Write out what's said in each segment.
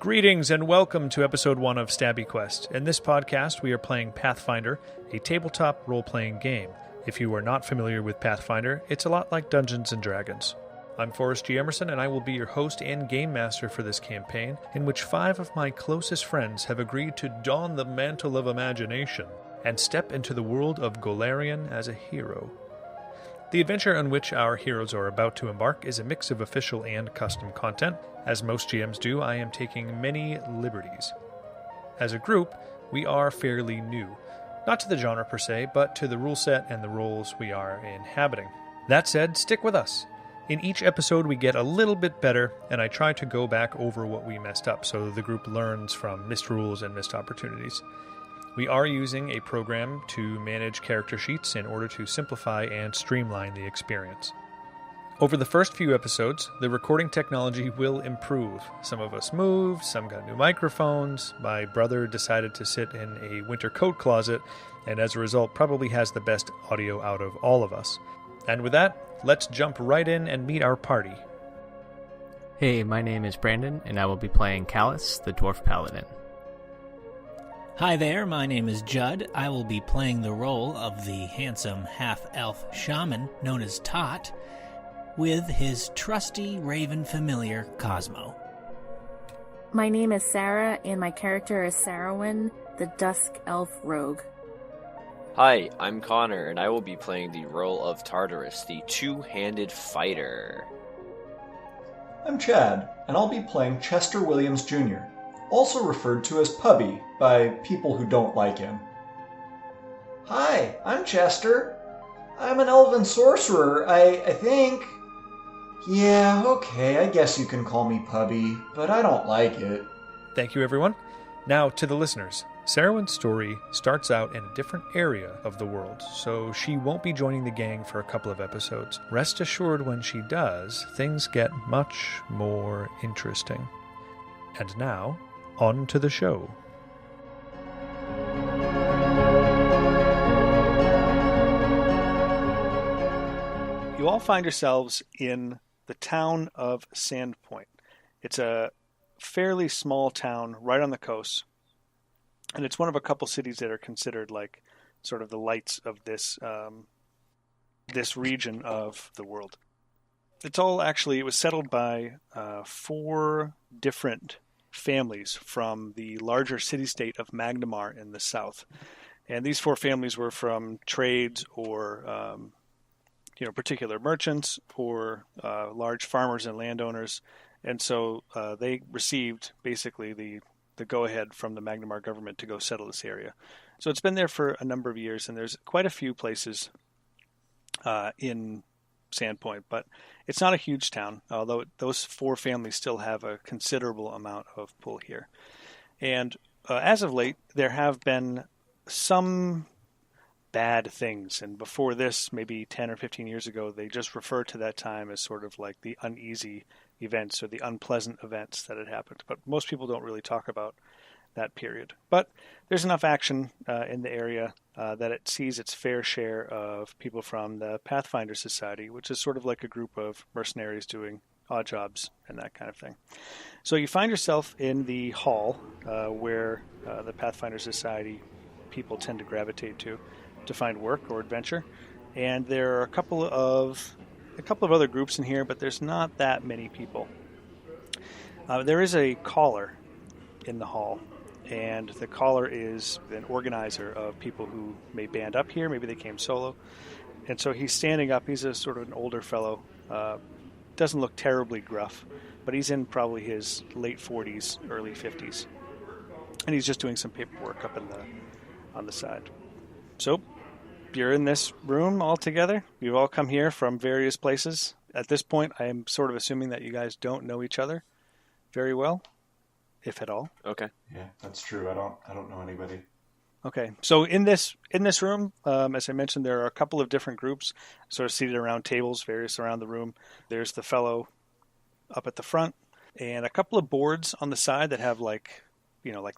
Greetings and welcome to episode 1 of StabbyQuest. In this podcast, we are playing Pathfinder, a tabletop role-playing game. If you are not familiar with Pathfinder, it's a lot like Dungeons & Dragons. I'm Forrest G. Emerson, and I will be your host and game master for this campaign, in which 5 of my closest friends have agreed to don the mantle of imagination and step into the world of Golarion as a hero. The adventure on which our heroes are about to embark is a mix of official and custom content. As most GMs do, I am taking many liberties. As a group, we are fairly new. Not to the genre per se, but to the rule set and the roles we are inhabiting. That said, stick with us. In each episode, we get a little bit better, and I try to go back over what we messed up so the group learns from missed rules and missed opportunities. We are using a program to manage character sheets in order to simplify and streamline the experience. Over the first few episodes, the recording technology will improve. Some of us moved, some got new microphones, my brother decided to sit in a winter coat closet, and as a result probably has the best audio out of all of us. And with that, let's jump right in and meet our party. Hey, my name is Brandon, and I will be playing Callus, the Dwarf Paladin. Hi there, my name is Judd. I will be playing the role of the handsome half-elf shaman known as Tot, with his trusty raven familiar, Cosmo. My name is Sarah, and my character is Sarowyn, the Dusk Elf Rogue. Hi, I'm Connor, and I will be playing the role of Tartarus, the two-handed fighter. I'm Chad, and I'll be playing Chester Williams Jr., also referred to as Pubby by people who don't like him. Hi, I'm Chester. I'm an elven sorcerer, I think. Yeah, okay, I guess you can call me Pubby, but I don't like it. Thank you, everyone. Now, to the listeners. Sarowyn's story starts out in a different area of the world, so she won't be joining the gang for a couple of episodes. Rest assured, when she does, things get much more interesting. And now, on to the show. You all find yourselves in the town of Sandpoint. It's a fairly small town right on the coast, and it's one of a couple cities that are considered like sort of the lights of this this region of the world. It was settled by 4 different families from the larger city-state of Magnamar in the south. And these 4 families were from trades or particular merchants or large farmers and landowners. And so they received basically the go-ahead from the Magnamar government to go settle this area. So it's been there for a number of years, and there's quite a few places in Sandpoint, but it's not a huge town, although those 4 families still have a considerable amount of pull here. And as of late, there have been some bad things, and before this, maybe 10 or 15 years ago, they just referred to that time as sort of like the uneasy events or the unpleasant events that had happened. But most people don't really talk about that period. But there's enough action in the area that it sees its fair share of people from the Pathfinder Society, which is sort of like a group of mercenaries doing odd jobs and that kind of thing. So you find yourself in the hall where the Pathfinder Society people tend to gravitate to find work or adventure. And there are a couple of other groups in here, but there's not that many people. There is a caller in the hall, and the caller is an organizer of people who may band up here. Maybe they came solo. And so he's standing up. He's a sort of an older fellow. Doesn't look terribly gruff, but he's in probably his late 40s, early 50s. And he's just doing some paperwork up on the side. So you're in this room all together. You've all come here from various places. At this point, I am sort of assuming that you guys don't know each other very well, if at all. Okay. Yeah, that's true. I don't know anybody. Okay. So in this room, as I mentioned, there are a couple of different groups sort of seated around tables, various around the room. There's the fellow up at the front, and a couple of boards on the side that have like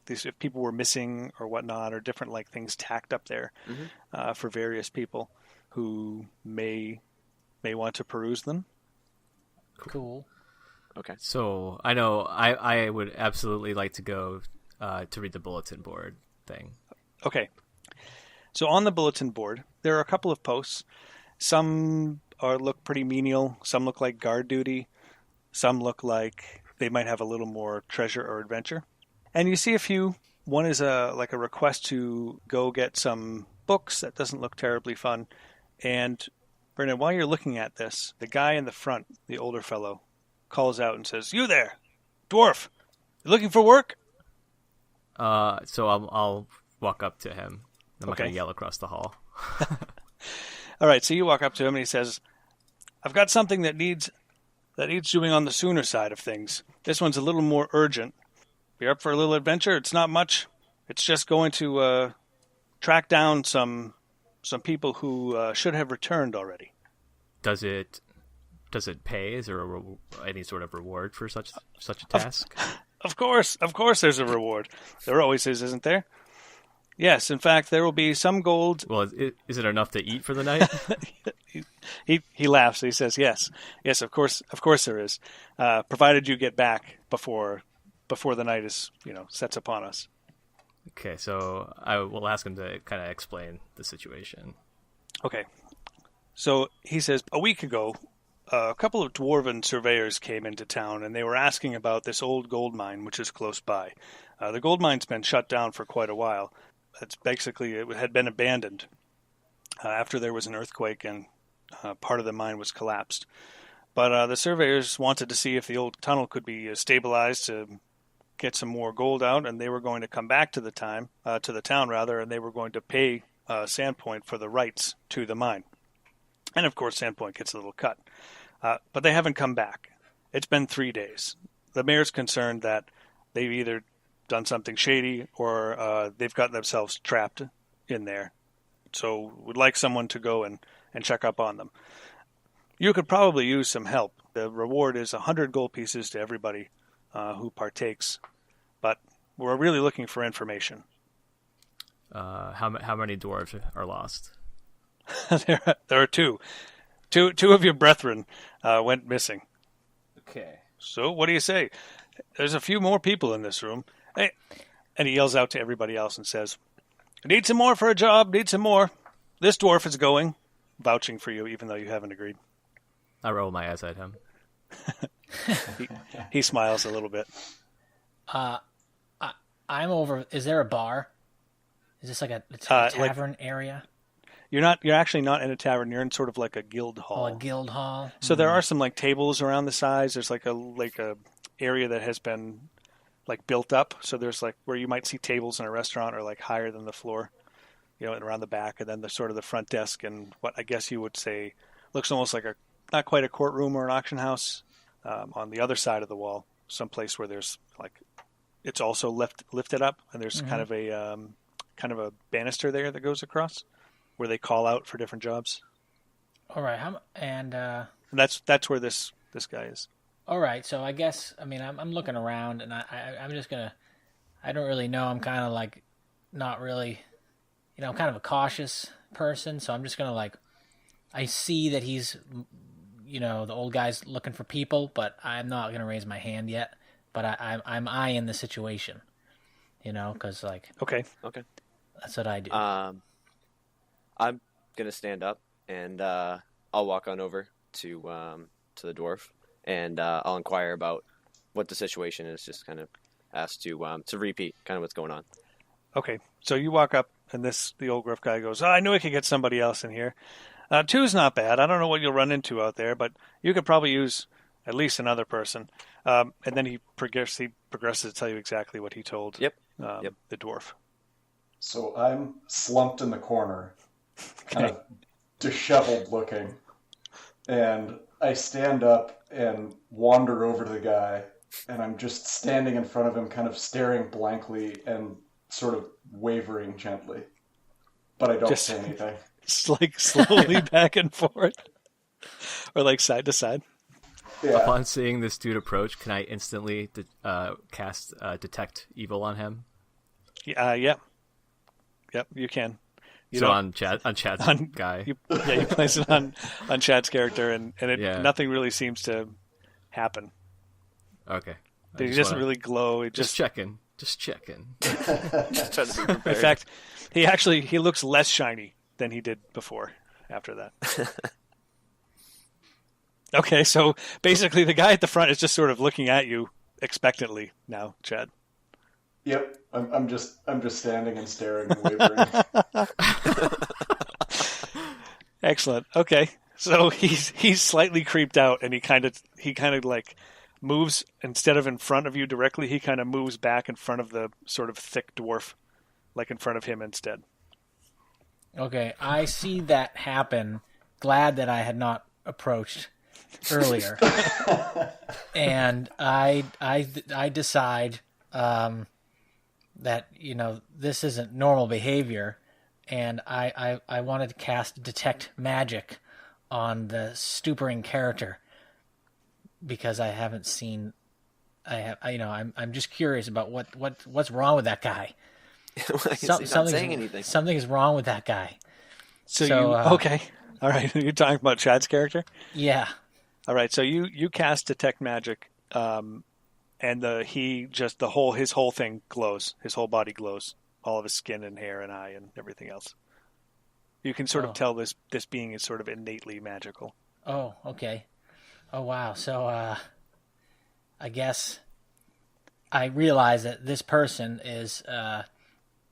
these, if people were missing or whatnot, or different like things tacked up there for various people who may want to peruse them. Cool. Okay. So I know I would absolutely like to go to read the bulletin board thing. Okay. So on the bulletin board, there are a couple of posts. Some look pretty menial. Some look like guard duty. Some look like they might have a little more treasure or adventure. And you see a few. One is a request to go get some books. That doesn't look terribly fun. And Brendan, while you're looking at this, the guy in the front, the older fellow, calls out and says, "You there, dwarf? You looking for work?" So I'll walk up to him. I'm not Okay. going to yell across the hall. All right, so you walk up to him and he says, "I've got something that needs doing on the sooner side of things. This one's a little more urgent. You're up for a little adventure? It's not much. It's just going to track down some people who should have returned already." Does it pay? Is there any sort of reward for such a task? Of course, there's a reward. There always is, isn't there? Yes, in fact, there will be some gold. Well, is it enough to eat for the night? He laughs. He says, "Yes, of course there is, provided you get back before the night is sets upon us." Okay, so I will ask him to kind of explain the situation. Okay, so he says, "A week ago, a couple of dwarven surveyors came into town, and they were asking about this old gold mine, which is close by. The gold mine's been shut down for quite a while. It had been abandoned after there was an earthquake and part of the mine was collapsed. But the surveyors wanted to see if the old tunnel could be stabilized to get some more gold out, and they were going to come back to the town, and they were going to pay Sandpoint for the rights to the mine. And of course, Sandpoint gets a little cut. But they haven't come back. It's been 3 days. The mayor's concerned that they've either done something shady or they've gotten themselves trapped in there. So would like someone to go and check up on them. You could probably use some help. The reward is 100 gold pieces to everybody who partakes. But we're really looking for information." How many dwarves are lost? There are two. Two of your brethren went missing. Okay. So what do you say? There's a few more people in this room. Hey, and he yells out to everybody else and says, "Need some more for a job, need some more. This dwarf is going," vouching for you, even though you haven't agreed. I roll my eyes at him. He smiles a little bit. I'm over. Is there a bar? Is this like a tavern area? You're actually not in a tavern. You're in sort of like a guild hall. Oh, a guild hall. So there are some like tables around the sides. There's like a area that has been like built up. So there's like where you might see tables in a restaurant or like higher than the floor, and around the back, and then the sort of the front desk and what I guess you would say looks almost like not quite a courtroom or an auction house on the other side of the wall, someplace where there's like it's also lifted up, and there's kind of a banister there that goes across where they call out for different jobs. All right, and that's where this guy is. All right, so I guess I'm looking around, and I'm just gonna. I don't really know. I'm kind of like not really. I'm kind of a cautious person, so I'm just gonna like. I see that he's, the old guy's looking for people, but I'm not gonna raise my hand yet. But I'm eyeing the situation, because like. Okay. That's what I do. I'm gonna stand up and I'll walk on over to the dwarf and I'll inquire about what the situation is. Just kind of ask to repeat kind of what's going on. Okay, so you walk up and the old gruff guy goes, "Oh, I knew I could get somebody else in here. 2's not bad. I don't know what you'll run into out there, but you could probably use at least another person." And then he progresses to tell you exactly what he told the dwarf. So I'm slumped in the corner, kind of disheveled looking, and I stand up and wander over to the guy, and I'm just standing in front of him, kind of staring blankly and sort of wavering gently. But I don't say anything. Just like slowly back and forth, or like side to side. Yeah. Upon seeing this dude approach, can I instantly cast Detect Evil on him? Yep, you can. On Chad's guy. You place it on Chad's character, and nothing really seems to happen. Okay. He doesn't really glow. He Just checking. Just checking. Just trying to be in prepared. fact, he looks less shiny than he did before. After that. Okay, so basically, the guy at the front is just sort of looking at you expectantly now, Chad. Yep, I'm just standing and staring and wavering. Excellent. Okay, so he's slightly creeped out, and he kind of like moves instead of in front of you directly. He kind of moves back in front of the sort of thick dwarf, like in front of him instead. Okay, I see that happen. Glad that I had not approached earlier, and I decide that this isn't normal behavior, and I wanted to cast detect magic on the stupering character because I haven't seen. I'm just curious about what's wrong with that guy. He's not saying anything. Something is wrong with that guy. So okay, all right. You're talking about Chad's character. Yeah. All right. So you cast detect magic, and his whole thing glows. His whole body glows. All of his skin and hair and eye and everything else. You can sort of tell this being is sort of innately magical. Oh, okay. Oh, wow. So, I guess I realize that this person is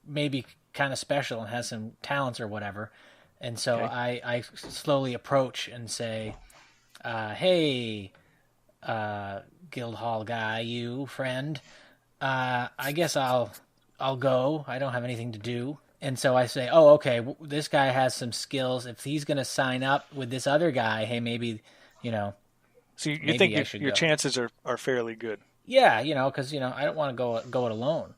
maybe kind of special and has some talents or whatever. And so okay. I slowly approach and say, hey, Guildhall guy, you friend, I guess I'll go. I don't have anything to do. And so I say, oh, okay, this guy has some skills. If he's going to sign up with this other guy, hey, maybe, So you think your chances are fairly good? Yeah, because, I don't want to go it alone.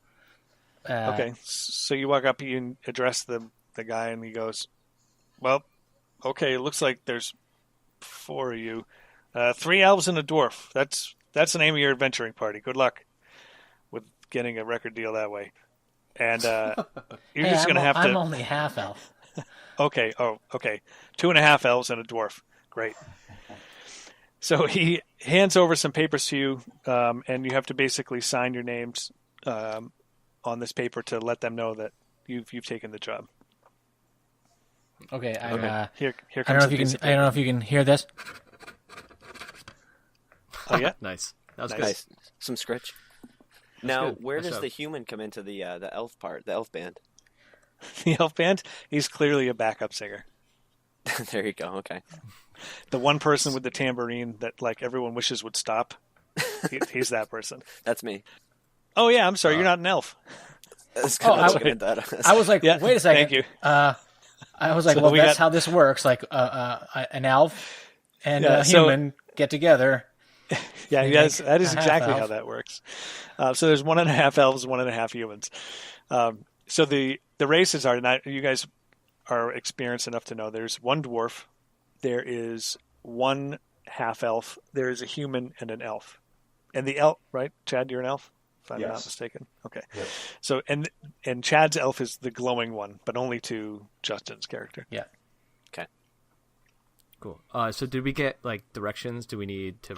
Okay, so you walk up, you address the guy, and he goes, well, okay, it looks like there's 4 of you. 3 elves and a dwarf. That's the name of your adventuring party. Good luck with getting a record deal that way. And you're just going to have to... I'm only half elf. Okay, 2.5 elves and a dwarf. Great. So he hands over some papers to you, and you have to basically sign your names on this paper to let them know that you've taken the job. Okay, here I comes don't know if you can hear this. Oh yeah, nice. That was nice. Good. Some scratch. Now, good. Where Nice does job. the human come into the elf part, the elf band? The elf band. He's clearly a backup singer. There you go. Okay. The one person with the tambourine that like everyone wishes would stop. He's that person. That's me. Oh yeah, I'm sorry, you're not an elf. I was kind of looking at that. I was like, Yeah, wait a second. thank you. I was like, So well, we that's got- how this works. Like an elf and Yeah, a so- human get together. Yeah, They yes, make that is a exactly half-elf. how that works. So there's 1.5 elves, 1.5 humans. So the races are, and you guys are experienced enough to know there's 1 dwarf, there is 1 half elf, there is a human and an elf. And the elf, right? Chad, you're an elf, if I'm Yes. not mistaken. Okay. Yep. So and Chad's elf is the glowing one, but only to Justin's character. Yeah. Cool. So did we get like directions? Do we need to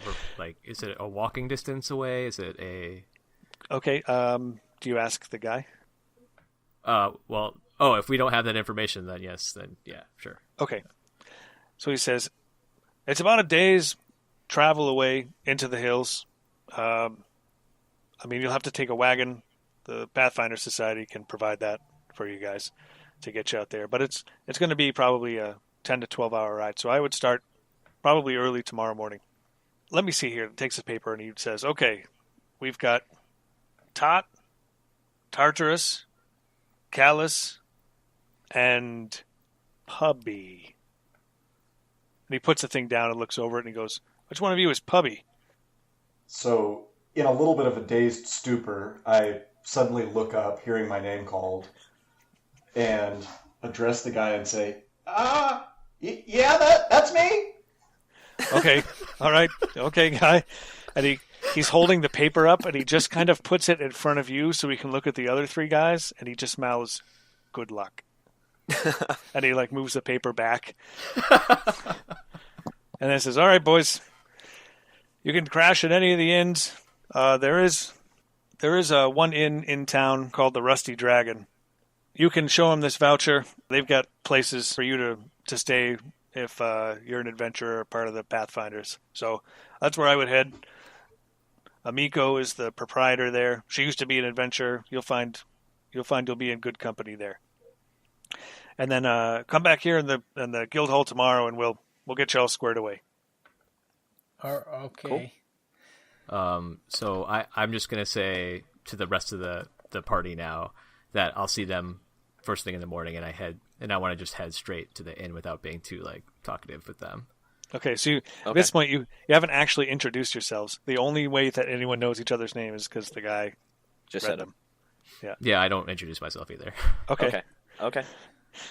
is it a walking distance away? Is it a Okay. Do you ask the guy? if we don't have that information, then yes, then yeah, sure. Okay. So he says, it's about a day's travel away into the hills. I mean, you'll have to take a wagon. The Pathfinder Society can provide that for you guys to get you out there. But it's going to be probably a 10 to 12 hour ride. So I would start probably early tomorrow morning. Let me see here. He takes a paper and he says, okay, we've got Tot, Tartarus, Callus, and Pubby. And he puts the thing down and looks over it and he goes, which one of you is Pubby? So, in a little bit of a dazed stupor, I suddenly look up, hearing my name called, and address the guy and say, yeah, that's me. Okay, all right, okay, guy. And he's holding the paper up and he just kind of puts it in front of you so we can look at the other 3 guys, and he just mouths, good luck. And he like moves the paper back. And then says, all right, boys, you can crash at any of the inns There is one inn in town called the Rusty Dragon. You can show them this voucher. They've got places for you to stay if you're an adventurer or part of the Pathfinders. So that's where I would head. Amiko is the proprietor there. She used to be an adventurer. You'll find you'll be in good company there. And then come back here in the guild hall tomorrow, and we'll get you all squared away. Okay. Cool. So I'm just gonna say to the rest of the party now that I'll see them first thing in the morning, and I want to just head straight to the inn without being too talkative with them. Okay, so at this point you haven't actually introduced yourselves. The only way that anyone knows each other's name is because the guy Just read said them. Yeah, I don't introduce myself either. Okay.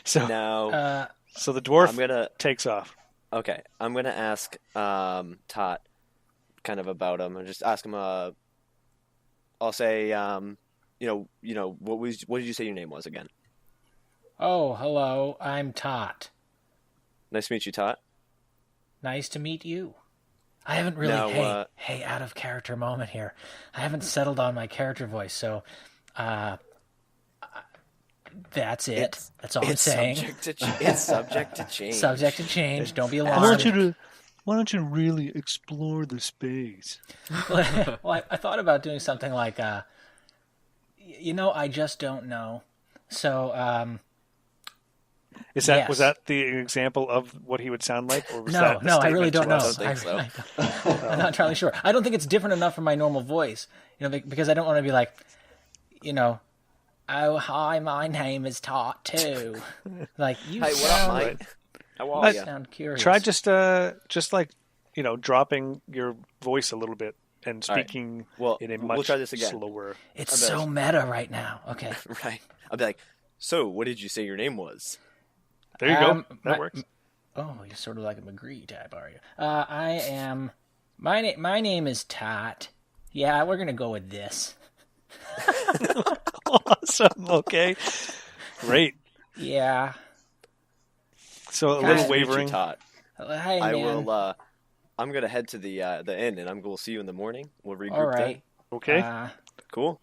So Now, so the dwarf takes off. okay, I'm gonna ask Tot kind of about him, and just ask him. I'll say, what did you say your name was again? Oh, hello. I'm Tot. Nice to meet you, Tot. Nice to meet you. I haven't really... Now, hey, out of character moment here. I haven't settled on my character voice, so... that's it. That's all I'm saying. It's subject to change. Subject to change. Don't be alarmed. Why don't you really explore the space? Well, I thought about doing something like, I just don't know. So, was that the example of what he would sound like? Or was that I really don't know. I don't think so. I'm not entirely sure. I don't think it's different enough from my normal voice, because I don't want to be like, oh, hi, my name is Tot too. Like, you Hey, what up, sound, mate? How are you? sound curious. Try just dropping your voice a little bit and speaking in a much we'll try this again. slower. It's so meta right now. Okay. Right. I'll be like, so what did you say your name was? There you go. That works. Oh, you're sort of like a McGree type, are you? I am. My name is Tot. Yeah, we're gonna go with this. Awesome. Okay. Great. Yeah. So a Nice little to meet you, wavering. Tot. Hey, I man. will. I'm gonna head to the inn, and we'll see you in the morning. We'll regroup All right. Okay. then. Cool.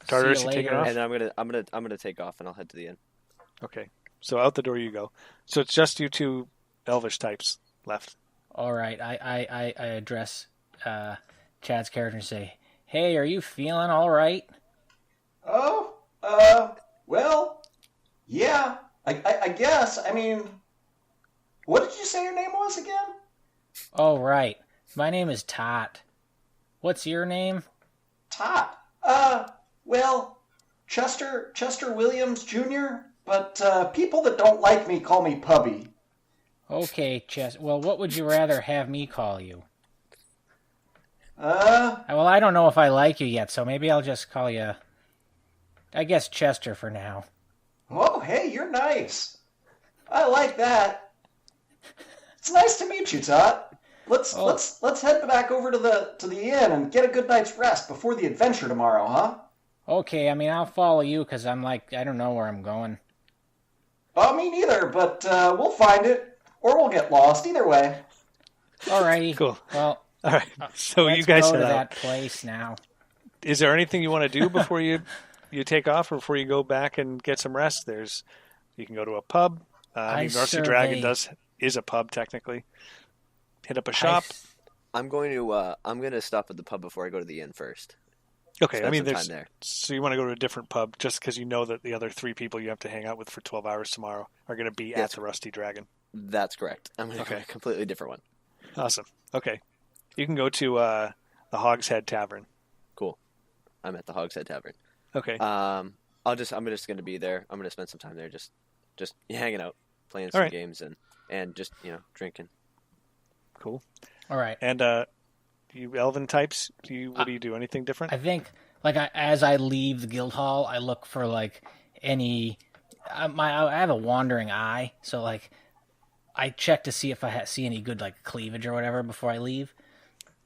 Tartarus, see you you taking later. off? And then I'm gonna take off, and I'll head to the inn. Okay. So out the door you go. So it's just you two elvish types left. All right. I address Chad's character and say, "Hey, are you feeling all right?" Oh, well, yeah, I guess. I mean, what did you say your name was again? Oh, right. My name is Tot. What's your name? Tot. Well, Chester Williams Jr., but people that don't like me call me Pubby. Okay, Well, what would you rather have me call you? Uh, Well, I don't know if I like you yet, so maybe I'll just call you, I guess, Chester for now. oh, hey, you're nice. I like that. It's nice to meet you, Tot. Let's head back over to the inn and get a good night's rest before the adventure tomorrow, huh? Okay, I mean, I'll follow you because I'm like, I don't know where I'm going. Oh, me neither, but we'll find it, or we'll get lost. Either way. Alrighty. Cool. Well, All right. So let's you guys go to head out. that place now. Is there anything you want to do before you take off, or before you go back and get some rest? You can go to a pub. Rusty Dragon is a pub technically. Hit up a shop. I'm going to stop at the pub before I go to the inn first. Okay, Spend some there's time there. so you want to go to a different pub just because you know that the other 3 people you have to hang out with for 12 hours tomorrow are going to be at the Rusty Dragon. That's correct. I'm going to go to a completely different one. Awesome. Okay, you can go to the Hog's Head Tavern. Cool. I'm at the Hog's Head Tavern. Okay. I'm just going to be there. I'm going to spend some time there, just hanging out, playing some games, and just drinking. Cool. All right. And you elven types, what do you do? Anything different? I think, as I leave the guild hall, I look for any. I have a wandering eye, so I check to see if I see any good cleavage or whatever before I leave,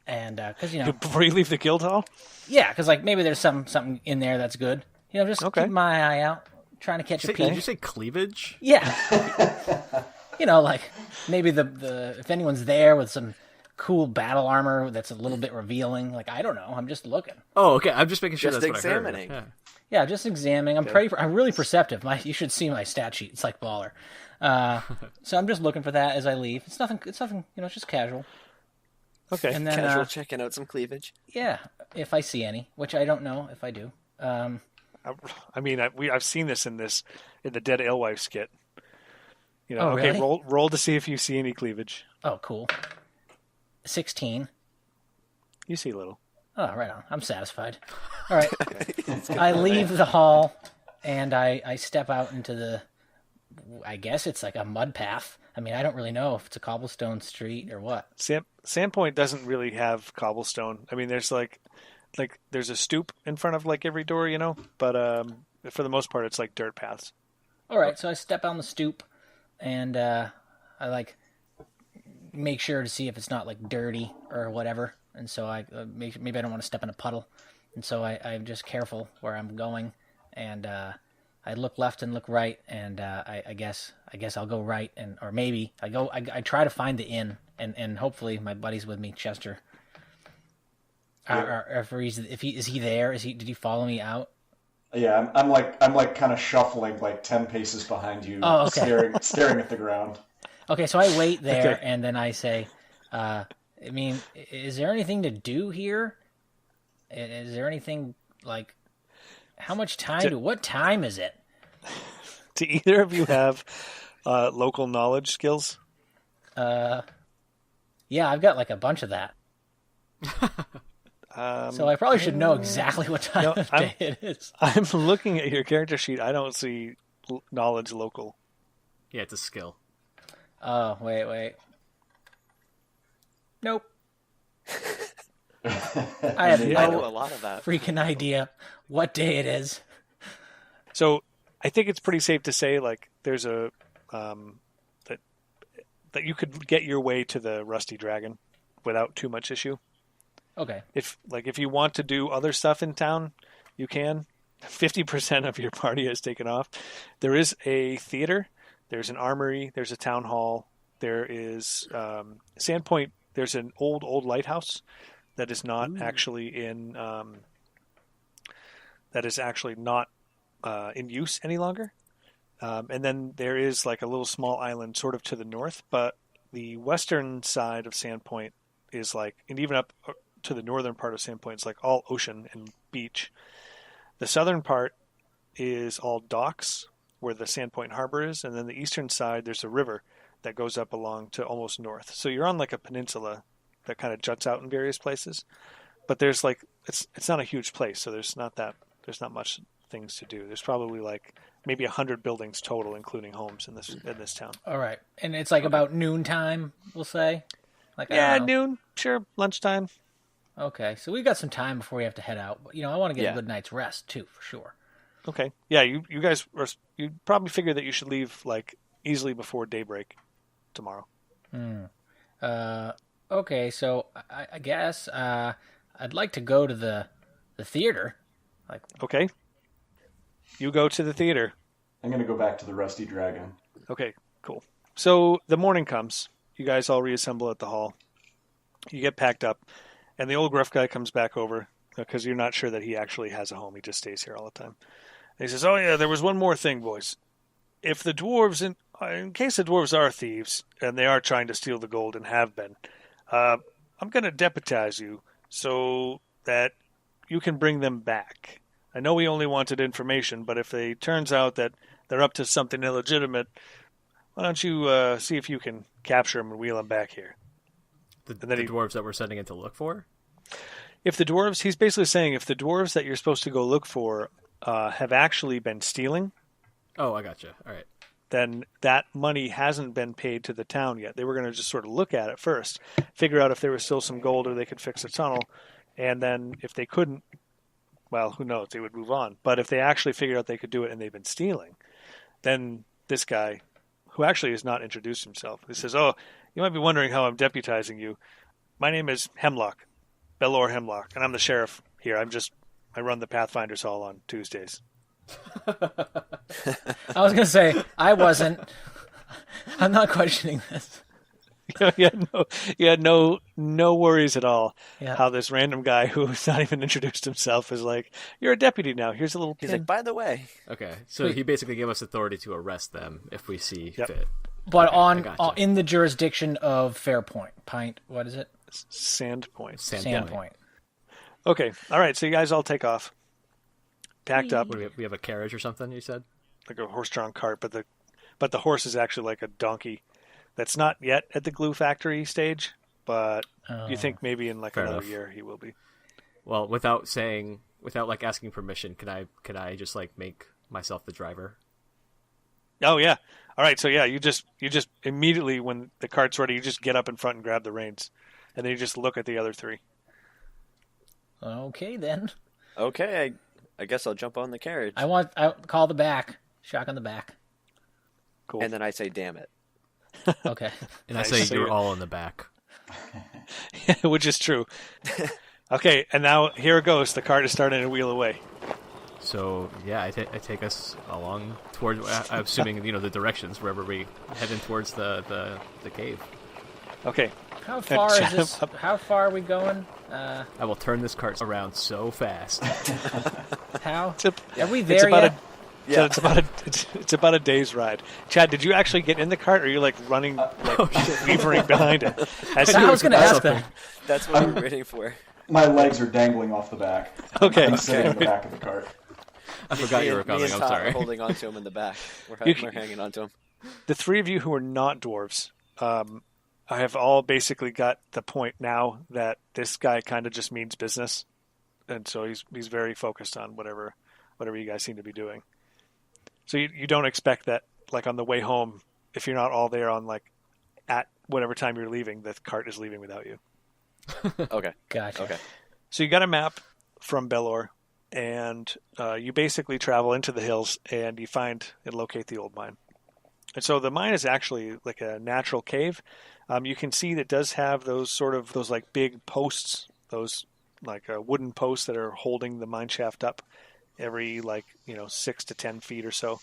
and because before you leave the guild hall. Yeah, because maybe there's something in there that's good. Just keep my eye out, trying to catch a peek. Did you say cleavage? Yeah. Maybe the if anyone's there with some cool battle armor that's a little bit revealing. Like, I don't know. I'm just looking. Oh, okay. I'm just making sure Just that's examining. what I heard. Yeah, just examining. I'm really perceptive. You should see my stat sheet. It's like baller. So I'm just looking for that as I leave. It's nothing. It's just casual. Okay. And then Casual checking out some cleavage. yeah, if I see any, which I don't know if I do. I mean, I've seen this in the Dead Alewife skit. Oh, okay, really? roll to see if you see any cleavage. Oh, cool. 16. You see little. Oh, right on. I'm satisfied. All right. I leave the hall, and I step out into I guess it's like a mud path. I mean, I don't really know if it's a cobblestone street or what. Sandpoint doesn't really have cobblestone. I mean, there's there's a stoop in front of like every door, but for the most part, it's like dirt paths. All right, so I step on the stoop, and I make sure to see if it's not like dirty or whatever. And so I maybe I don't want to step in a puddle, and so I'm just careful where I'm going, and I look left and look right, and I guess I'll go right, or maybe I try to find the inn, and hopefully my buddy's with me, Chester. Yeah. Is he there? Did he follow me out? Yeah, I'm like kind of shuffling like 10 paces behind you, Oh, okay. staring at the ground. Okay, so I wait there, Okay. and then I say, I mean, is there anything to do here? Is there anything, like, how much time what time is it? Do either of you have local knowledge skills? Yeah, I've got, like, a bunch of that. So I probably should know exactly what time of day it is. I'm looking at your character sheet. I don't see knowledge local. Yeah, it's a skill. Oh, wait. Nope. I have I know a no lot of that. freaking idea what day it is. So I think it's pretty safe to say like there's a that you could get your way to the Rusty Dragon without too much issue. Okay. If you want to do other stuff in town, you can. 50% of your party has taken off. There is a theater, there's an armory, there's a town hall, there is Sandpoint. There's an old lighthouse that is not actually in in use any longer. And then there is like a little small island sort of to the north, but the western side of Sandpoint is like, and even up to the northern part of Sandpoint, it's like all ocean and beach. The southern part is all docks where the Sandpoint Harbor is, and then the eastern side there's a river that goes up along to almost north. So you're on like a peninsula that kind of juts out in various places, but there's like it's not a huge place, so there's not much things to do. There's probably like maybe 100 buildings total, including homes in this town. All right. And it's like about noontime, we'll say? Like, I Yeah, don't know. noon, sure, lunchtime. Okay, so we've got some time before we have to head out. But, I want to get Yeah. a good night's rest, too, for sure. Okay, yeah, you guys you probably figure that you should leave like easily before daybreak tomorrow. Okay, so I guess I'd like to go to the theater. Okay, you go to the theater. I'm gonna go back to the Rusty Dragon. Okay, cool. So the morning comes. You guys all reassemble at the hall. You get packed up, and the old gruff guy comes back over because you're not sure that he actually has a home. He just stays here all the time. And he says, "Oh yeah, there was one more thing, boys. If the dwarves, in case the dwarves are thieves and they are trying to steal the gold and have been, I'm going to deputize you so that you can bring them back. I know we only wanted information, but if it turns out that they're up to something illegitimate, why don't you see if you can capture them and wheel them back here?" The And then dwarves that we're sending in to look for? If the dwarves, he's basically saying if the dwarves that you're supposed to go look for have actually been stealing, Oh, I gotcha. All right. then that money hasn't been paid to the town yet. They were going to just sort of look at it first, figure out if there was still some gold or they could fix a tunnel, and then if they couldn't, well, who knows, they would move on. But if they actually figured out they could do it and they've been stealing, then this guy, who actually has not introduced himself, he says, "Oh, you might be wondering how I'm deputizing you. My name is Hemlock, Belor Hemlock, and I'm the sheriff here. I run the Pathfinders Hall on Tuesdays." I was going to say, I wasn't. I'm not questioning this. You had no worries at all. Yeah. How this random guy who's not even introduced himself is like, "You're a deputy now. Here's a little He's pin." like, by the way. Okay, so he basically gave us authority to arrest them if we see Yep. fit. But Okay, I on gotcha. in the jurisdiction of Fairpoint, Pint. What is it? Sandpoint. Sandpoint. Okay. All right. So you guys all take off. Packed up What do we have a carriage or something? You said. like a horse-drawn cart, but the horse is actually like a donkey. That's not yet at the glue factory stage, but you think maybe in like Fair another enough. year he will be. Well, without like asking permission, can I just like make myself the driver? Oh yeah. All right. So yeah, you just immediately when the cart's ready, you just get up in front and grab the reins, and then you just look at the other three. Okay then. Okay, I guess I'll jump on the carriage. I call the back. Shock on the back. Cool. And then I say, damn it. Okay. And Nice. I say So you're you're- all in the back. Which is true. Okay, and now here it goes. The cart is starting to wheel away. So yeah, I take us along toward. I'm assuming the directions wherever we heading towards the cave. Okay. How far is this? Up. How far are we going? I will turn this cart around so fast. How? It's a- Are we it's there about yet? So it's about a day's ride. Chad, did you actually get in the cart, or are you like running, like weavering behind it? As I you- was going to ask that. That's what we're waiting for. My legs are dangling off the back. Okay. I'm sitting in the back of the cart. I forgot you were Me coming. and I'm Todd sorry. are holding onto him in the back. You We're hanging onto him. The three of you who are not dwarves, I have all basically got the point now that this guy kind of just means business, and so he's very focused on whatever you guys seem to be doing. So you don't expect that, like on the way home, if you're not all there on like at whatever time you're leaving, the cart is leaving without you. Okay. Gotcha. Okay. So you got a map from Belor, and you basically travel into the hills, and you find and locate the old mine. And so the mine is actually like a natural cave. You can see that it does have those like big posts, those like wooden posts that are holding the mine shaft up every 6 to 10 feet or so.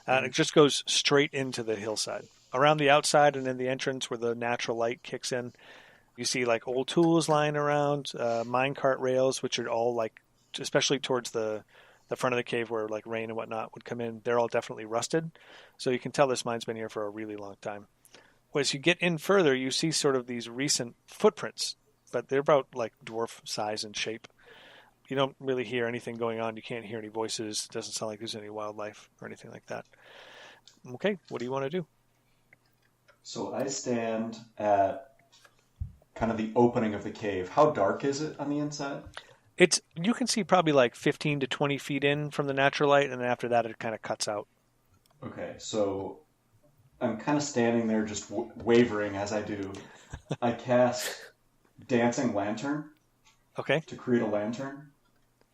And it just goes straight into the hillside. Around the outside and in the entrance where the natural light kicks in, you see like old tools lying around, minecart rails, which are all like, especially towards the front of the cave where like rain and whatnot would come in, they're all definitely rusted. So you can tell this mine's been here for a really long time. As you get in further, you see sort of these recent footprints, but they're about like dwarf size and shape. You don't really hear anything going on. You can't hear any voices. It doesn't sound like there's any wildlife or anything like that. Okay, what do you want to do? So I stand at kind of the opening of the cave. How dark is it on the inside? You can see probably like 15 to 20 feet in from the natural light, and then after that it kind of cuts out. Okay, so I'm kind of standing there just wavering as I do. I cast Dancing Lantern Okay, to create a lantern.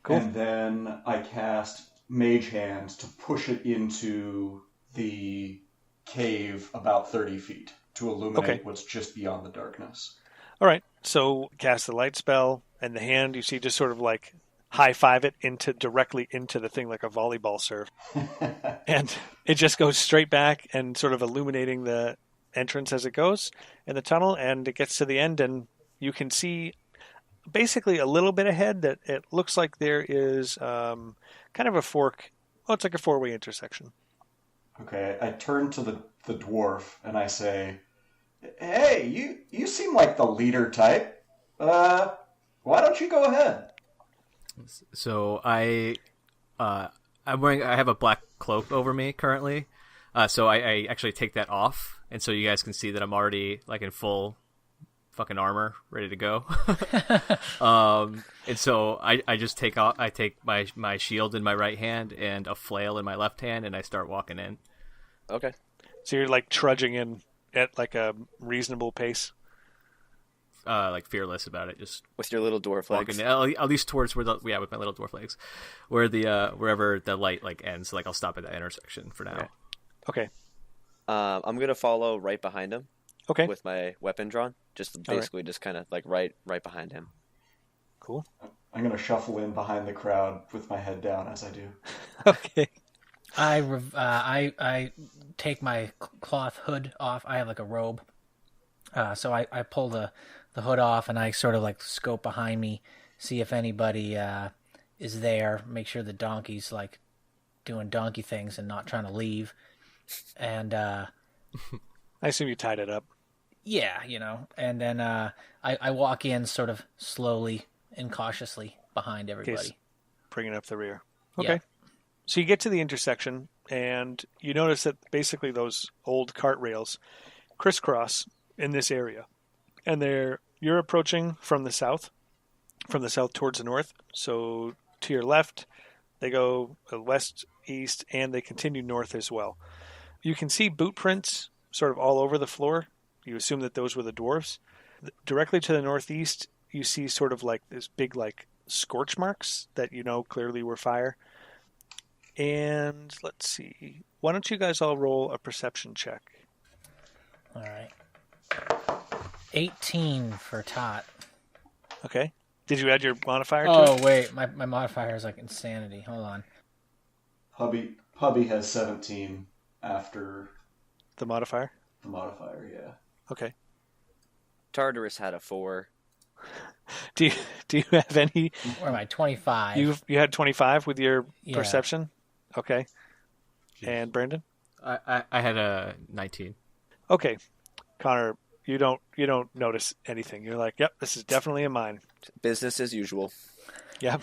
Cool. And then I cast Mage Hand to push it into the cave about 30 feet to illuminate Okay. what's just beyond the darkness. all right. So cast the light spell, and the hand you see just sort of like high five it directly into the thing like a volleyball serve, and it just goes straight back and sort of illuminating the entrance as it goes in the tunnel, and it gets to the end, and you can see basically a little bit ahead that it looks like there is kind of a fork. Oh, it's like a four-way intersection. Okay, I turn to the dwarf and I say, "Hey, you seem like the leader type. Why don't you go ahead?" So I have a black cloak over me currently, so I actually take that off, and so you guys can see that I'm already like in full fucking armor, ready to go. And so I just take my shield in my right hand and a flail in my left hand, and I start walking in. Okay. So you're like trudging in at like a reasonable pace. Like fearless about it, just With your little dwarf legs. walking at least towards with my little dwarf legs, where the wherever the light like ends. Like I'll stop at that intersection for now. Okay. I'm gonna follow right behind him Okay. with my weapon drawn. Just All right. basically just kind of like right behind him. Cool. I'm going to shuffle in behind the crowd with my head down as I do. Okay. I take my cloth hood off. I have like a robe. So I pull the hood off and I sort of like scope behind me, see if anybody is there, make sure the donkey's like doing donkey things and not trying to leave. And I assume you tied it up. yeah, and then I walk in sort of slowly and cautiously behind everybody. Bringing up the rear. Okay. Yeah. So you get to the intersection, and you notice that basically those old cart rails crisscross in this area. And you're approaching from the south towards the north. So to your left, they go west, east, and they continue north as well. You can see boot prints sort of all over the floor. You assume that those were the dwarves. Directly to the northeast, you see sort of like this big like scorch marks that clearly were fire. And let's see. Why don't you guys all roll a perception check? All right. 18 for Tot. Okay. Did you add your modifier to Oh, it? wait. My modifier is like insanity. Hold on. Hubby has 17 after The modifier? the modifier, yeah. Okay. Tartarus had a 4. Do you have any? Where am I? 25. You had 25 with your Yeah. perception? Okay. And Brandon? I had a 19. Okay. Connor, you don't notice anything. You're like, yep, this is definitely a mine. Business as usual. Yep.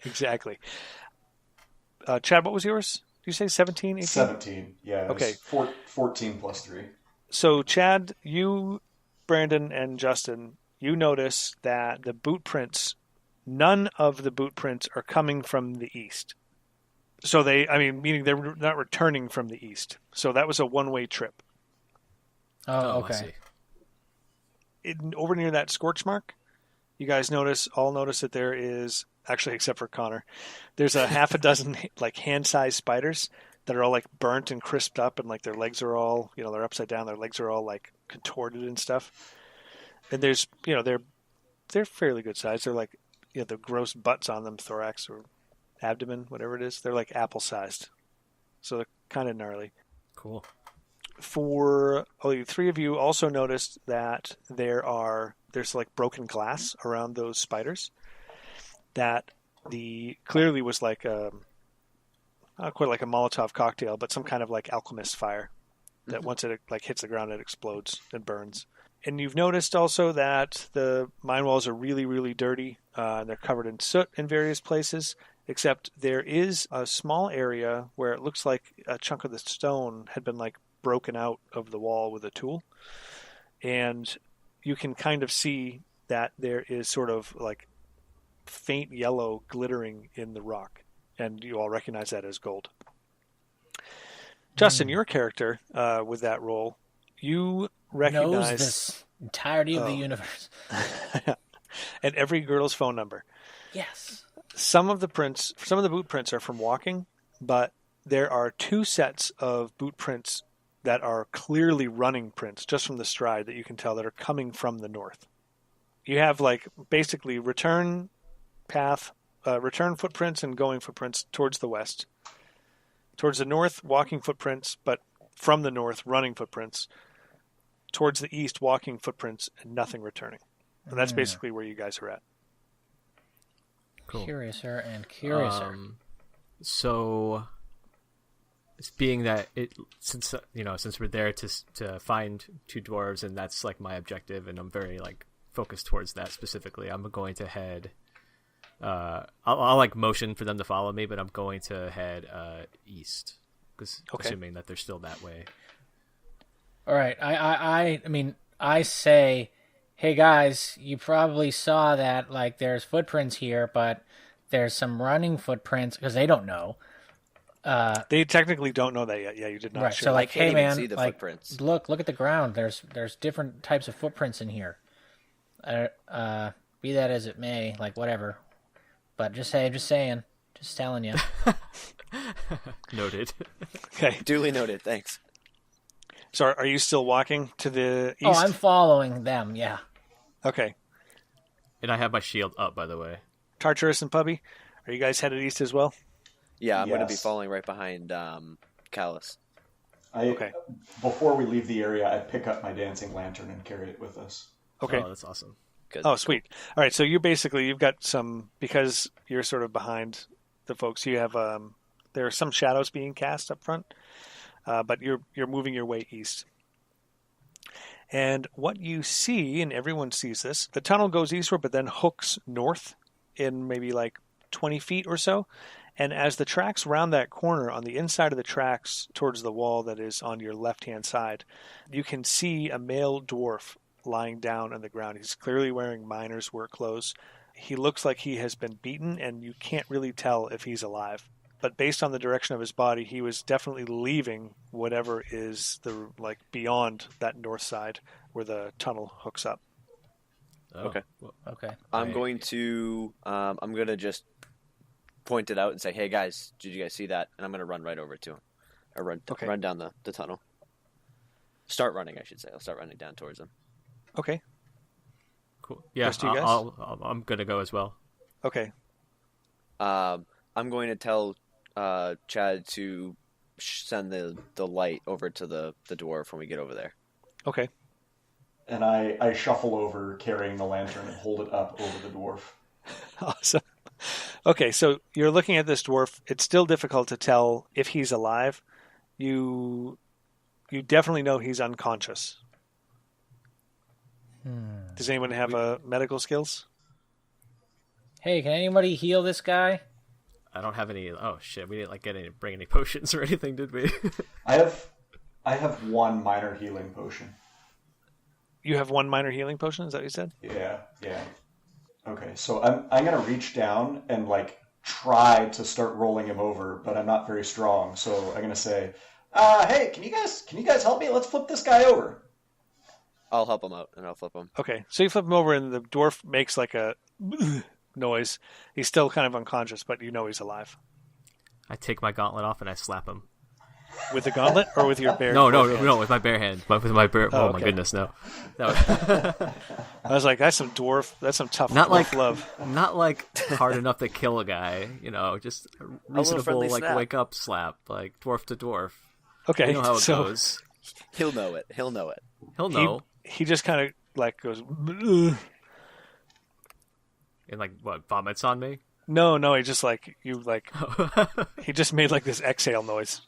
Exactly. Chad, what was yours? Did you say 17, 18? 17, yeah. Okay. 14 plus 3. So Chad, you, Brandon, and Justin, you notice that the boot prints, none of the boot prints are coming from the east. So meaning they're not returning from the east. So that was a one-way trip. Oh, I okay. see. Over near that scorch mark, you guys all notice that there is, actually except for Connor, there's a half a dozen like hand-sized spiders that are all like burnt and crisped up, and like their legs are all, they're upside down. Their legs are all like contorted and stuff. And there's, they're fairly good size. They're like, the gross butts on them, thorax or abdomen, whatever it is. They're like apple-sized. So they're kind of gnarly. Cool. The three of you also noticed that there's like broken glass around those spiders that clearly was like not quite like a Molotov cocktail, but some kind of like alchemist fire that once it like hits the ground, it explodes and burns. And you've noticed also that the mine walls are really, really dirty. And they're covered in soot in various places, except there is a small area where it looks like a chunk of the stone had been like broken out of the wall with a tool. And you can kind of see that there is sort of like faint yellow glittering in the rock. And you all recognize that as gold. Justin, your character with that roll, you recognize Knows this entirety of the universe. and every girl's phone number. Yes. Some of the boot prints are from walking, but there are 2 sets of boot prints that are clearly running prints just from the stride that you can tell that are coming from the north. You have like basically return footprints and going footprints towards the west. Towards the north, walking footprints, but from the north, running footprints. Towards the east, walking footprints and nothing returning. And that's basically where you guys are at. Cool. Curiouser and curiouser. So, it's being that since we're there to find 2 dwarves, and that's like my objective, and I'm very like focused towards that specifically. I'm going to head. I'll like motion for them to follow me, but I'm going to head east, because assuming that they're still that way. All right. I say, hey guys, you probably saw that like there's footprints here, but there's some running footprints because they don't know. They technically don't know that yet. Yeah, you did not. Right. Share So like, can't hey even man, see the like, footprints. look at the ground. There's different types of footprints in here. Be that as it may, like whatever. But just saying, just telling you. Noted. Okay. Duly noted. Thanks. So are you still walking to the east? Oh, I'm following them. Yeah. Okay. And I have my shield up, by the way. Tartarus and Pubby, are you guys headed east as well? Yeah, I'm going to be Yes. following right behind Callus. Okay. Before we leave the area, I pick up my dancing lantern and carry it with us. Okay. Oh, that's awesome. Good. Oh, sweet. All right. So you've got some, because you're sort of behind the folks. You have there are some shadows being cast up front, but you're moving your way east. And what you see, and everyone sees this, the tunnel goes eastward, but then hooks north in maybe like 20 feet or so. And as the tracks round that corner, on the inside of the tracks towards the wall that is on your left-hand side, you can see a male dwarf lying down on the ground. He's clearly wearing miner's work clothes. He looks like he has been beaten, and you can't really tell if he's alive. But based on the direction of his body, he was definitely leaving whatever is the beyond that north side where the tunnel hooks up. Oh, Okay. well, Okay. I'm going to just point it out and say, "Hey guys, did you guys see that?" And I'm gonna run right over to him, or run down the tunnel. Start running, I should say. I'll start running down towards him. Okay. cool. Yeah, Rest of you guys? I'm gonna go as well. Okay. I'm going to tell Chad to send the light over to the dwarf when we get over there. Okay. And I shuffle over, carrying the lantern, and hold it up over the dwarf. Awesome. Okay, so you're looking at this dwarf. It's still difficult to tell if he's alive. You definitely know he's unconscious. Does anyone have medical skills? Hey, can anybody heal this guy? I don't have any. Oh shit, we didn't bring any potions or anything, did we? I have one minor healing potion. You have one minor healing potion. Is that what you said? Yeah. Okay, so I'm gonna reach down and try to start rolling him over, but I'm not very strong. So I'm gonna say, "Hey, can you guys help me? Let's flip this guy over." I'll help him out, and I'll flip him. Okay, so you flip him over, and the dwarf makes like a noise. He's still kind of unconscious, but you know he's alive. I take my gauntlet off and I slap him. With the gauntlet or with your bare? No, hands? with my bare hand. With my bare. Oh my okay. goodness, no. I was like, that's some dwarf. That's some tough dwarf love. Not hard enough to kill a guy. Just a reasonable friendly snap. wake up slap, dwarf to dwarf. Okay, You know how it so goes. He'll know it. He'll He'll know. He just kind of goes. And vomits on me. No, he just he just made this exhale noise.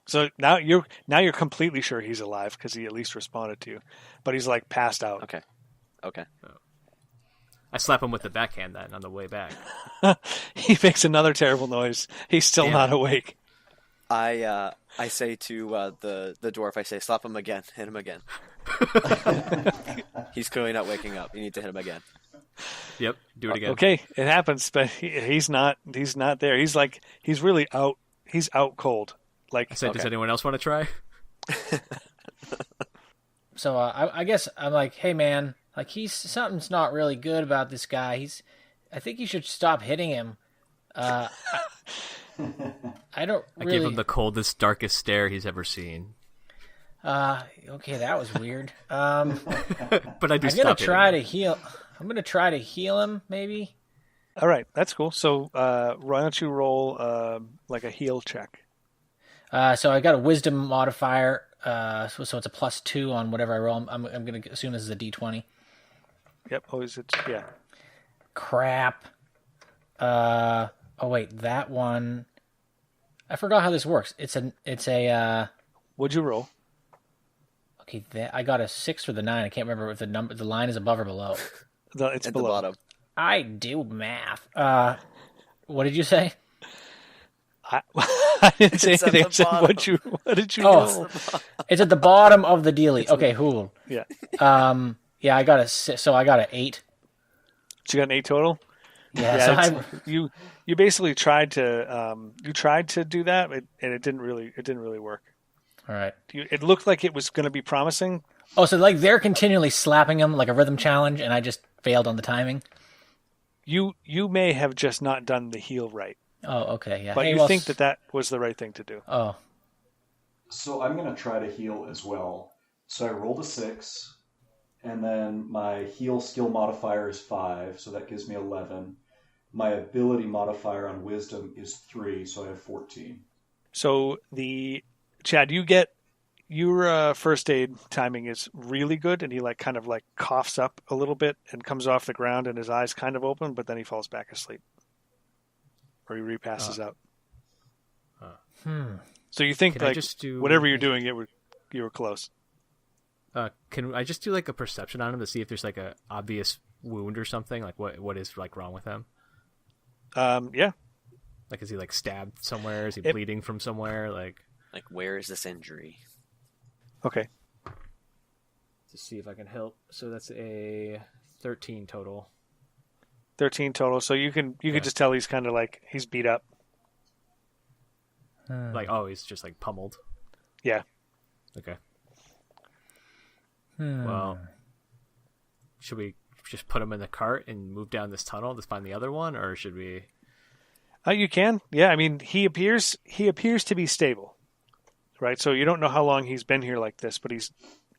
So now you're completely sure he's alive because he at least responded to you, but he's passed out. Okay. I slap him with the backhand then on the way back. He makes another terrible noise. He's still Damn. not awake. I say to the dwarf, I say, "Slap him again. Hit him again." He's clearly not waking up. You need to hit him again. Yep, do it again. Okay, it happens, but he's not there. He's really out. He's out cold. I said, Does anyone else want to try? So I guess I'm like, hey man, something's not really good about this guy. I think you should stop hitting him. I don't really. I gave him the coldest, darkest stare he's ever seen. Okay, that was weird. But I do. I'm gonna try to heal. I'm gonna try to heal him, maybe. All right, that's cool. So why don't you roll a heal check? So I got a wisdom modifier. So it's a +2 on whatever I roll. I'm gonna assume this is a D20. Yep. Always. Yeah. Crap. Oh wait, that one. I forgot how this works. It's a. What'd you roll? Okay, I got a 6 for the 9. I can't remember if the line is above or below. It's At below. the bottom. I do math. What did you say? I didn't say It's at anything. the I said, bottom. what did you Oh, roll? it's at the bottom of the dealie. Okay, cool. Yeah. Yeah, I got a 6, so I got an 8. So you got an 8 total. Yeah, so you basically tried to do that, and it didn't really work. all right. It looked like it was going to be promising. Oh, so they're continually slapping him like a rhythm challenge, and I just failed on the timing. You may have just not done the heal right, Oh, okay, yeah. but you think that was the right thing to do. Oh, So I'm going to try to heal as well. So I rolled a 6, and then my heal skill modifier is 5, so that gives me 11. My ability modifier on wisdom is 3, so I have 14. So the Chad, your first aid timing is really good, and he kind of coughs up a little bit and comes off the ground, and his eyes kind of open, but then he falls back asleep, or he repasses out. So you think whatever you're doing, you were close. Can I just do a perception on him to see if there's a obvious wound or something? What is wrong with him? Yeah. Is he stabbed somewhere? Is he bleeding from somewhere? Where is this injury? Okay. To see if I can help. So that's a 13 total. 13 total. So you can just tell he's kind of he's beat up. He's just pummeled. Yeah. Okay. Well, should we just put him in the cart and move down this tunnel to find the other one, or should we? You can. Yeah, I mean, he appears to be stable, right? So you don't know how long he's been here like this, but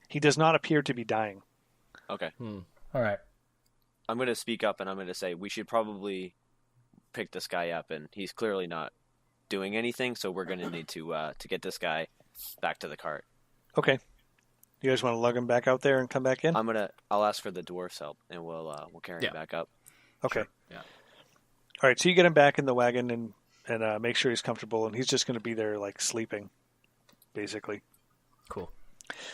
he does not appear to be dying. Okay. All right. I'm going to speak up and I'm going to say we should probably pick this guy up, and he's clearly not doing anything, so we're going to need to get this guy back to the cart. Okay. You guys want to lug him back out there and come back in? I'll ask for the dwarf's help, and we'll carry him back up. Okay. Sure. Yeah. All right. So you get him back in the wagon and make sure he's comfortable, and he's just going to be there sleeping, basically. Cool.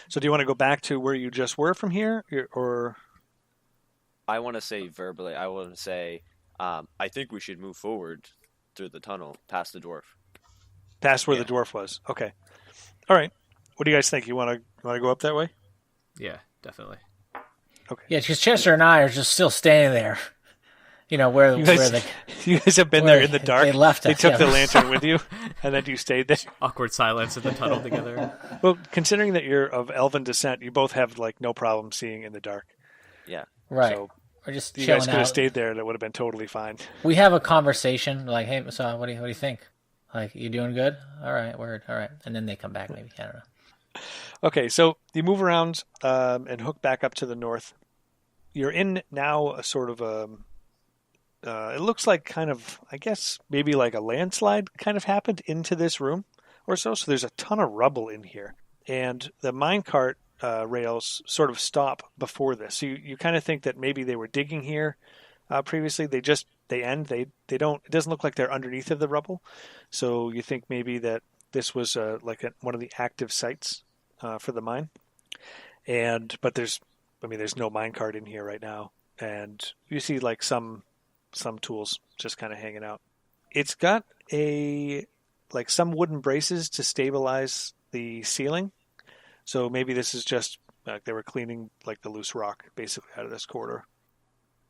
So do you want to go back to where you just were from here, or? I want to say verbally. I want to say, I think we should move forward through the tunnel past the dwarf. Past where the dwarf was. Okay. All right. What do you guys think? You want to go up that way? Yeah, definitely. Okay. Yeah, because Chester and I are just still standing there. Where you guys have been there in the dark. They left us. They took the lantern with you, and then you stayed there. Awkward silence in the tunnel together. Well, considering that you're of elven descent, you both have no problem seeing in the dark. Yeah. Right. So we're just you chilling guys could have out. stayed there, and it would have been totally fine. We have a conversation hey, so what do you think? You doing good? All right, word. All right, and then they come back. Maybe I don't know. Okay, so you move around and hook back up to the north. You're in now a sort of it looks like kind of, I guess, maybe a landslide kind of happened into this room or so. So there's a ton of rubble in here. And the minecart rails sort of stop before this. So you kind of think that maybe they were digging here previously. They end. They don't, it doesn't look like they're underneath of the rubble. So you think maybe that this was one of the active sites for the mine. But there's no minecart in here right now. And you see some tools just kind of hanging out. It's got some wooden braces to stabilize the ceiling. So maybe this is just they were cleaning the loose rock basically out of this corridor.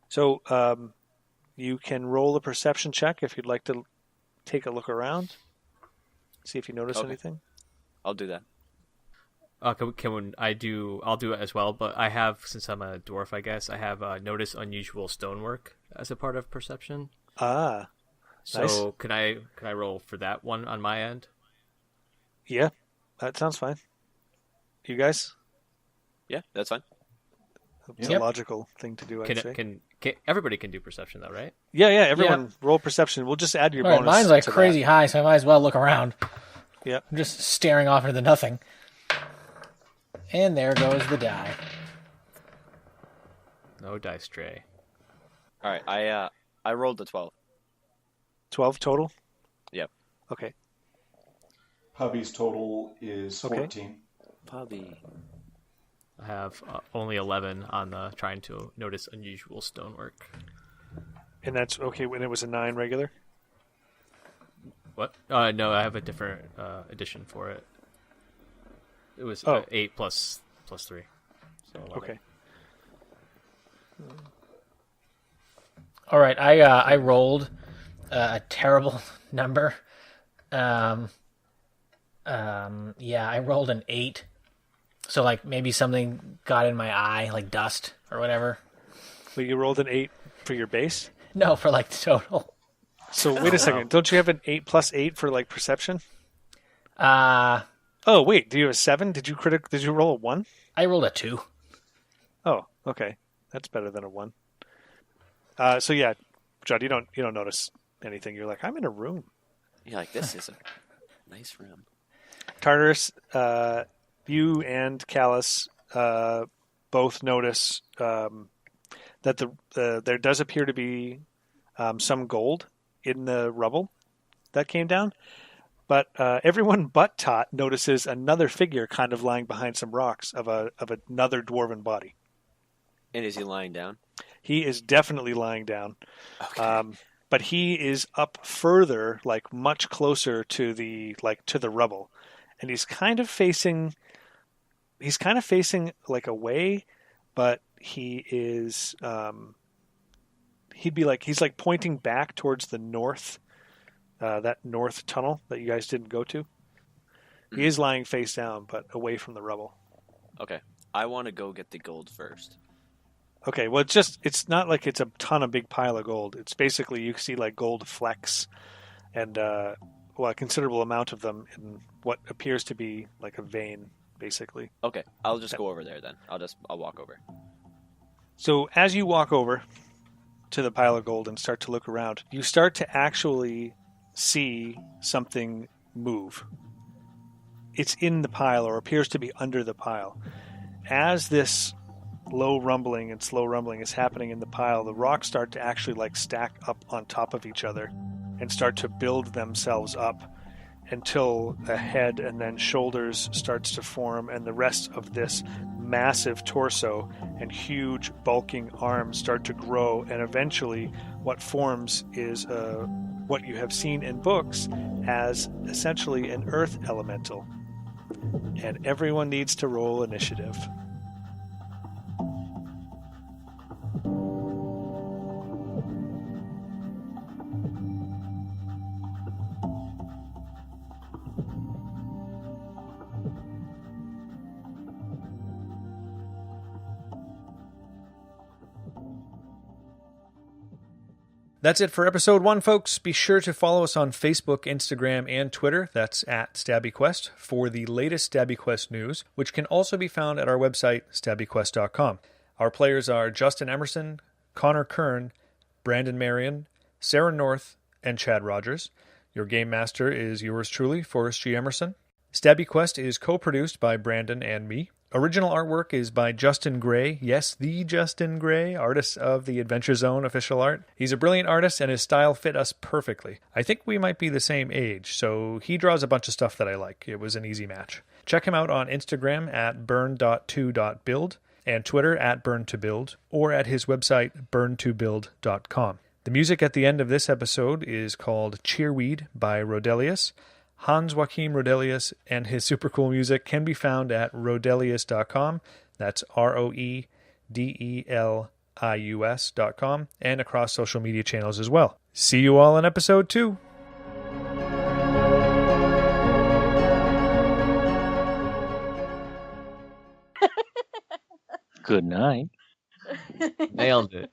So you can roll a perception check if you'd like to take a look around. See if you notice anything. I'll do that. I'll do it as well, but I have, since I'm a dwarf, I guess, I have notice unusual stonework as a part of perception. Ah, so nice. Can I roll for that one on my end? Yeah, that sounds fine. You guys? Yeah, that's fine. It's a logical thing to do, I'd say. Can everybody can do perception though, right? Yeah, everyone roll perception. We'll just add your All right, bonus. mine's to crazy high, so I might as well look around. Yeah. I'm just staring off into nothing. And there goes the die. No dice tray. All right, I rolled a 12. 12 total? Yep. Okay. Hubby's total is 14. Puppy. I have only 11 on the trying to notice unusual stonework. And that's okay when it was a 9 regular? What? No, I have a different addition for it. It was 8 plus 3. So 11. Okay. All right, I rolled a terrible number. Yeah, I rolled an 8. So maybe something got in my eye, dust or whatever. Well, you rolled an 8 for your base? No, for the total. So wait a second. Don't you have an 8 plus 8 for perception? Oh, wait. Do you have a 7? Did you roll a 1? I rolled a 2. Oh, okay. That's better than a 1. So yeah, Judd, you don't notice anything. You're I'm in a room. You're this is a nice room. Tartarus, you and Callus both notice that there does appear to be some gold in the rubble that came down, but everyone but Tot notices another figure kind of lying behind some rocks of another dwarven body. And is he lying down? He is definitely lying down. Okay. But he is up further, like much closer to the rubble, and he's kind of facing like away, but he's like pointing back towards the north, that north tunnel that you guys didn't go to. He is lying face down, but away from the rubble. Okay. I want to go get the gold first. Okay, well, it's not like it's a ton of big pile of gold. It's basically, you see like gold flecks and, a considerable amount of them in what appears to be like a vein, basically. Okay, I'll just go over there then. I'll walk over. So as you walk over to the pile of gold and start to look around, you start to actually see something move. It's in the pile, or appears to be under the pile. As this slow rumbling is happening in the pile, the rocks start to actually like stack up on top of each other and start to build themselves up until a head and then shoulders starts to form, and the rest of this massive torso and huge bulking arms start to grow, and eventually what forms is what you have seen in books as essentially an earth elemental. And everyone needs to roll initiative. That's it for episode 1, folks. Be sure to follow us on Facebook, Instagram, and Twitter. That's at StabbyQuest for the latest StabbyQuest news, which can also be found at our website, StabbyQuest.com. Our players are Justin Emerson, Connor Kern, Brandon Marion, Sarah North, and Chad Rogers. Your game master is yours truly, Forrest G. Emerson. StabbyQuest is co-produced by Brandon and me. Original artwork is by Justin Gray. Yes, the Justin Gray, artist of the Adventure Zone official art. He's a brilliant artist, and his style fit us perfectly. I think we might be the same age, so he draws a bunch of stuff that I like. It was an easy match. Check him out on Instagram at burn.to.build and Twitter at burn2build, or at his website burn2build.com. The music at the end of this episode is called Cheerweed by Rodelius. Hans Joachim Rodelius and his super cool music can be found at rodelius.com. That's ROEDELIUS.com, and across social media channels as well. See you all in episode 2. Good night. Nailed it.